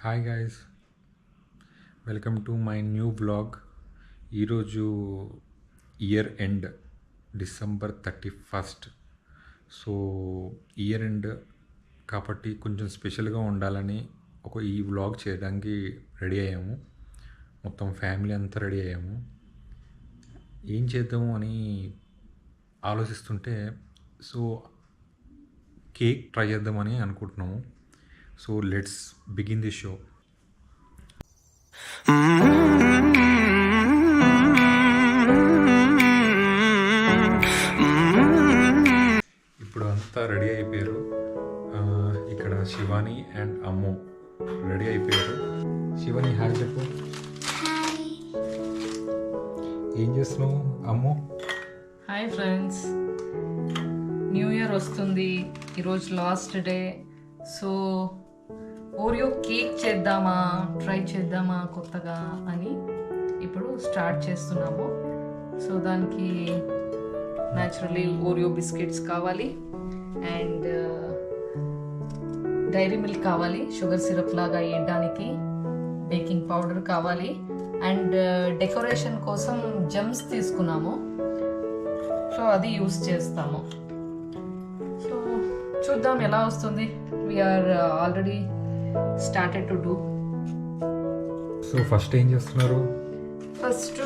Hi guys, welcome to my new blog. ఈరోజు year end December 31. So year end కాబట్టి కొంచెం స్పెషల్గా ఉండాలని ఈ వ్లాగ్ చేయడానికి రెడీ అయ్యాము. మొత్తం ఫ్యామిలీ అంతా రెడీ అయ్యాము. ఏం చేద్దాము అని ఆలోచిస్తుంటే కేక్ ట్రై చేద్దామని అనుకుంటున్నాము. So let's begin the show. ఇప్పుడు అంతా రెడీ అయిపోయారు. ఇక్కడ శివాని అండ్ అమ్ము రెడీ అయిపోయారు. శివాని హాయ్ చెప్పు. ఏం చేస్తున్నావు Ammu? Hi friends, new year వస్తుంది. ఈరోజు last day. So Oreo cake try చేద్దామా కొత్తగా అని ఇప్పుడు స్టార్ట్ చేస్తున్నాము. సో దానికి న్యాచురల్లీ ఓరియో బిస్కెట్స్ కావాలి అండ్ డైరీ మిల్క్ కావాలి, షుగర్ సిరప్ లాగా వేయడానికి, బేకింగ్ పౌడర్ కావాలి అండ్ డెకరేషన్ కోసం జెమ్స్ తీసుకున్నాము. సో అది యూస్ చేస్తాము. సో చూద్దాం ఎలా వస్తుంది. We're already started to do. So first ఏం చేస్తున్నారు? ఫస్ట్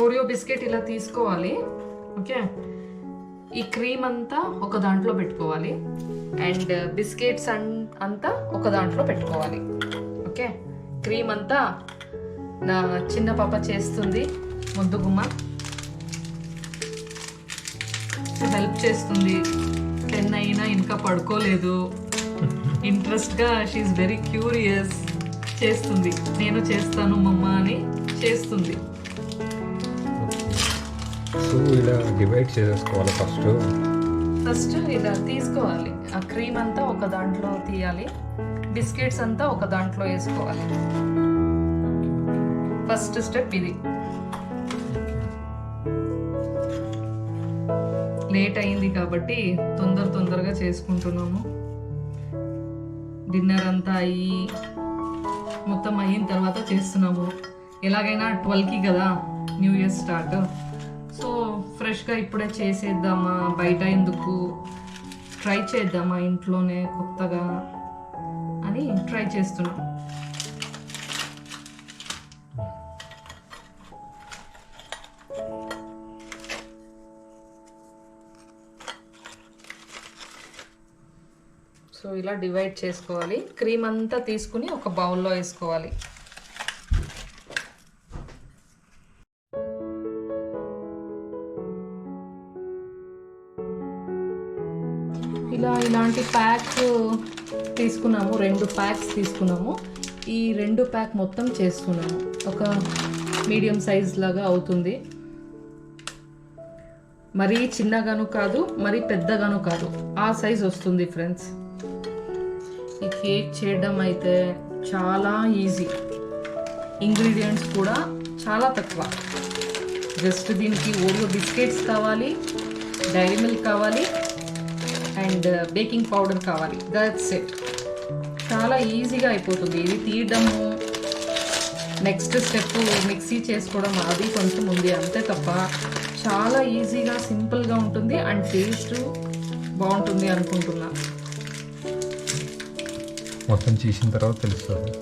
ఓరియో బిస్కెట్ ఇలా తీసుకోవాలి. ఓకే, ఈ క్రీమ్ అంతా ఒక దాంట్లో పెట్టుకోవాలి అండ్ బిస్కెట్స్ అంతా ఒక దాంట్లో పెట్టుకోవాలి. ఓకే, క్రీమ్ అంతా నా చిన్న పాప చేస్తుంది, ముద్దుగుమ్మ హెల్ప్ చేస్తుంది. 10 అయినా ఇంకా పడుకోలేదు. ఇంట్రెస్ట్గా షీఈస్ వెరీ క్యూరియస్. చేస్తుంది, నేను చేస్తాను మమ్మ అని చేస్తుంది. సో ఇలా డివైడ్ చేసుకోవాలి. ఫస్ట్ ఇలా తీసుకోవాలి. ఆ క్రీమ్ అంతా ఒక దాంట్లో తీయాలి, బిస్కెట్స్ అంతా ఒక దాంట్లో వేసుకోవాలి. ఫస్ట్ స్టెప్ ఇది. లేట్ అయింది కాబట్టి తొందరగా చేసుకుంటున్నాము. డిన్నర్ అంతా అయ్యి మొత్తం అయిన తర్వాత చేస్తున్నాము. ఎలాగైనా 12కి కదా న్యూ ఇయర్ స్టార్ట్. సో ఫ్రెష్గా ఇప్పుడే చేసేద్దామా, బయట ఎందుకు, ట్రై చేద్దామా ఇంట్లోనే కొత్తగా అని ట్రై చేస్తున్నాం. సో ఇలా డివైడ్ చేసుకోవాలి. క్రీమ్ అంతా తీసుకుని ఒక బౌల్లో వేసుకోవాలి. ఇలాంటి ప్యాక్ తీసుకున్నాము. 2 ప్యాక్స్ తీసుకున్నాము. ఈ 2 ప్యాక్ మొత్తం చేస్తున్నాము. ఒక మీడియం సైజ్ లాగా అవుతుంది. మరీ చిన్నగాను కాదు, మరీ పెద్దగాను కాదు, ఆ సైజ్ వస్తుంది ఫ్రెండ్స్. ఈ కేక్ చేయడం అయితే చాలా ఈజీ. ఇంగ్రీడియంట్స్ కూడా చాలా తక్కువ. జస్ట్ దీనికి ఓరియో బిస్కెట్స్ కావాలి, డైరీ మిల్క్ కావాలి అండ్ బేకింగ్ పౌడర్ కావాలి. That's it. చాలా ఈజీగా అయిపోతుంది. ఇది తీయడము, నెక్స్ట్ స్టెప్ మిక్సీ చేసుకోవడం అది కొంచెం ఉంది, అంతే తప్ప చాలా ఈజీగా సింపుల్గా ఉంటుంది అండ్ టేస్ట్ బాగుంటుంది అనుకుంటున్నా. మొత్తం చేసిన తర్వాత తెలుస్తుంది.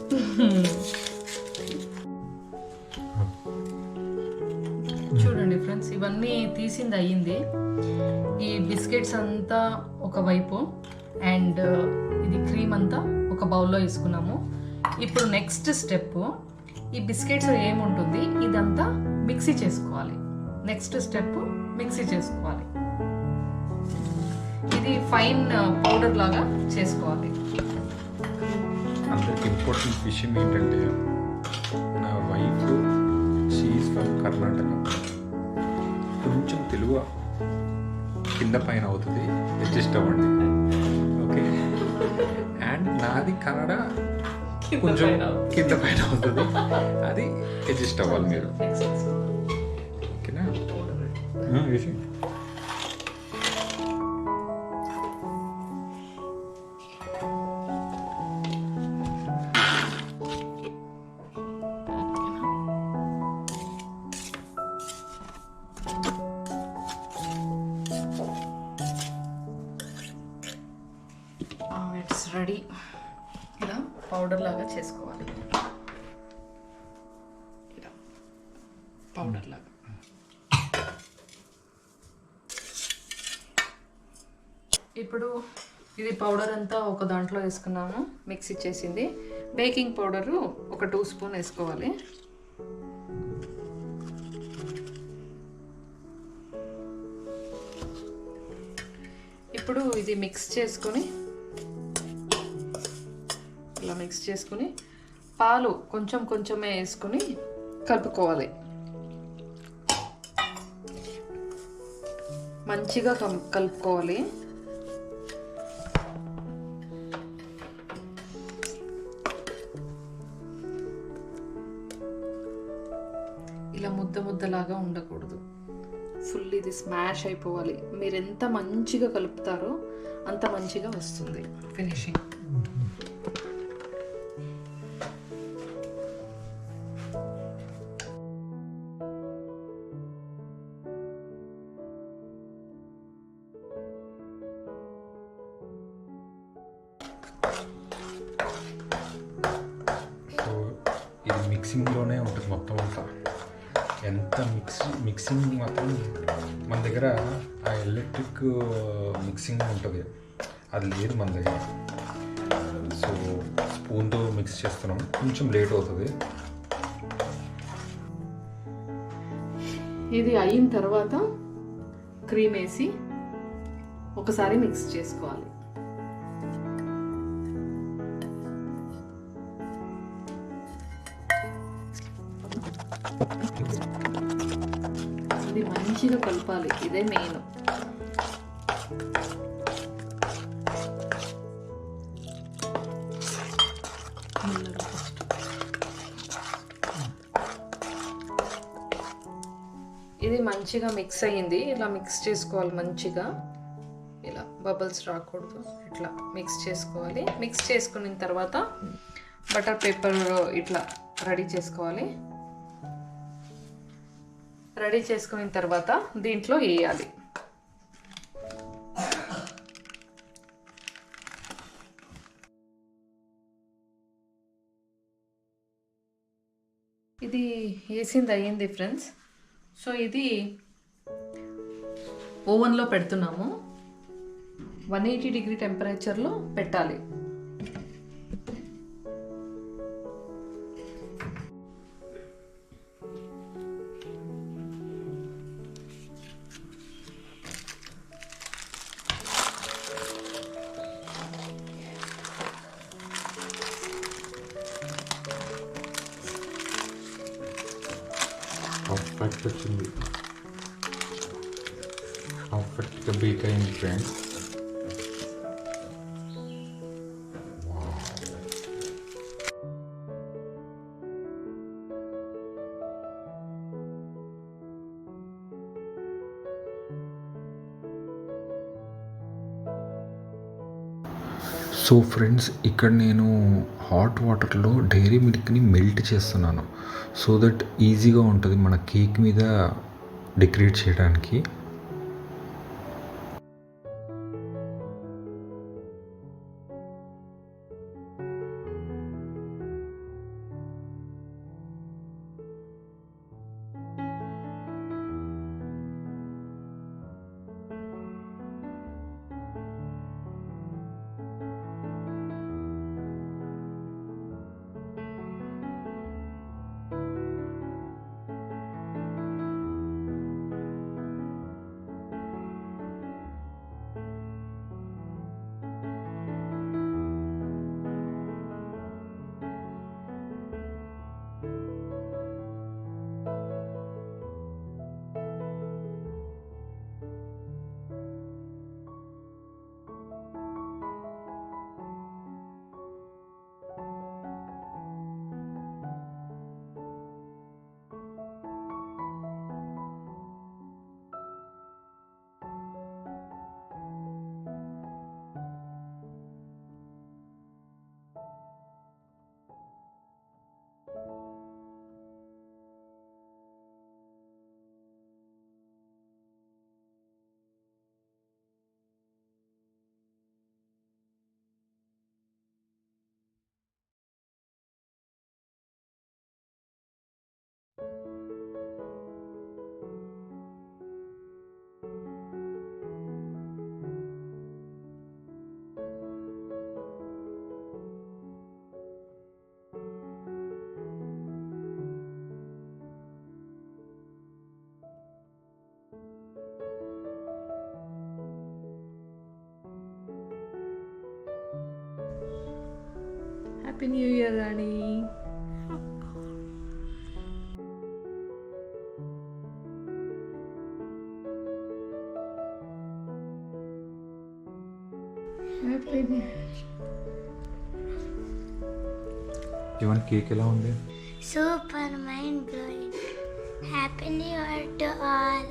చూడండి ఫ్రెండ్స్, ఇవన్నీ తీసింది అయ్యింది. ఈ బిస్కెట్స్ అంతా ఒకవైపు అండ్ ఇది క్రీమ్ అంతా ఒక బౌల్లో వేసుకున్నాము. ఇప్పుడు నెక్స్ట్ స్టెప్, ఈ బిస్కెట్స్ ఏముంటుంది ఇదంతా మిక్సీ చేసుకోవాలి. నెక్స్ట్ స్టెప్ మిక్సీ చేసుకోవాలి. ఇది ఫైన్ పౌడర్ లాగా చేసుకోవాలి. అందరికి ఇంపార్టెంట్ విషయం ఏంటంటే, నా వైఫ్ షీఈస్ ఫ్రమ్ కర్ణాటక. కొంచెం తెలుగు కింద పైన అవుతుంది, అడ్జస్ట్ అవ్వండి. ఓకే, అండ్ నాది కన్నడ కొంచెం కింద పైన అవుతుంది, అది అడ్జస్ట్ అవ్వాలి మీరు. ఓకేనా? రెడీ. ఇలా పౌడర్ లాగా చేసుకోవాలి, ఇలా పౌడర్ లాగా. ఇప్పుడు ఇది పౌడర్ అంతా ఒక దాంట్లో వేసుకున్నాము, మిక్స్ ఇచ్చేసింది. బేకింగ్ పౌడరు ఒక 2 స్పూన్ వేసుకోవాలి. ఇప్పుడు ఇది మిక్స్ చేసుకొని, ఇలా మిక్స్ చేసుకుని పాలు కొంచెం కొంచెమే వేసుకొని కలుపుకోవాలి. మంచిగా కలుపుకోవాలి. ఇలా ముద్దలాగా ఉండకూడదు, ఫుల్ ఇది స్మాష్ అయిపోవాలి. మీరు ఎంత మంచిగా కలుపుతారో అంత మంచిగా వస్తుంది ఫినిషింగ్. సో ఇది మిక్సింగ్లోనే ఉంటుంది మొత్తం అంతా. ఎంత మిక్సింగ్ మాత్రం మన దగ్గర ఆ ఎలక్ట్రిక్ మిక్సింగ్ ఉంటుంది, అది లేదు మన దగ్గర. సో స్పూన్తో మిక్స్ చేస్తున్నాం, కొంచెం లేట్ అవుతుంది. ఇది అయిన తర్వాత క్రీమ్ వేసి ఒకసారి మిక్స్ చేసుకోవాలి. ఇది మంచిగా కలపాలి, ఇదే మెయిన్. ఇది మంచిగా మిక్స్ అయ్యింది. ఇలా మిక్స్ చేసుకోవాలి మంచిగా, ఇలా బబుల్స్ రాకూడదు. ఇట్లా మిక్స్ చేసుకోవాలి. మిక్స్ చేసుకున్న తర్వాత బటర్ పేపర్ ఇట్లా రెడీ చేసుకోవాలి. రెడీ చేసుకున్న తర్వాత దీంట్లో వేయాలి. ఇది వేసింది అయ్యింది ఫ్రెండ్స్. సో ఇది ఓవెన్లో పెడుతున్నాము, 180 డిగ్రీ టెంపరేచర్లో పెట్టాలి. పర్ఫెక్ట్ వచ్చింది, పర్ఫెక్ట్గా బేక్ అయింది ఫ్రెండ్స్. సో ఫ్రెండ్స్, ఇక్కడ నేను హాట్ వాటర్లో డైరీ మిల్క్ని మెల్ట్ చేస్తున్నాను, సో దట్ ఈజీగా ఉంటుంది మన కేక్ మీద డెకరేట్ చేయడానికి. హ్యాపీ న్యూ ఇయర్ రాణి. హ్యాపీ ఇవన్నీ కేక్ ఎలా ఉంది? Super mind blowing. Happy New Year to all.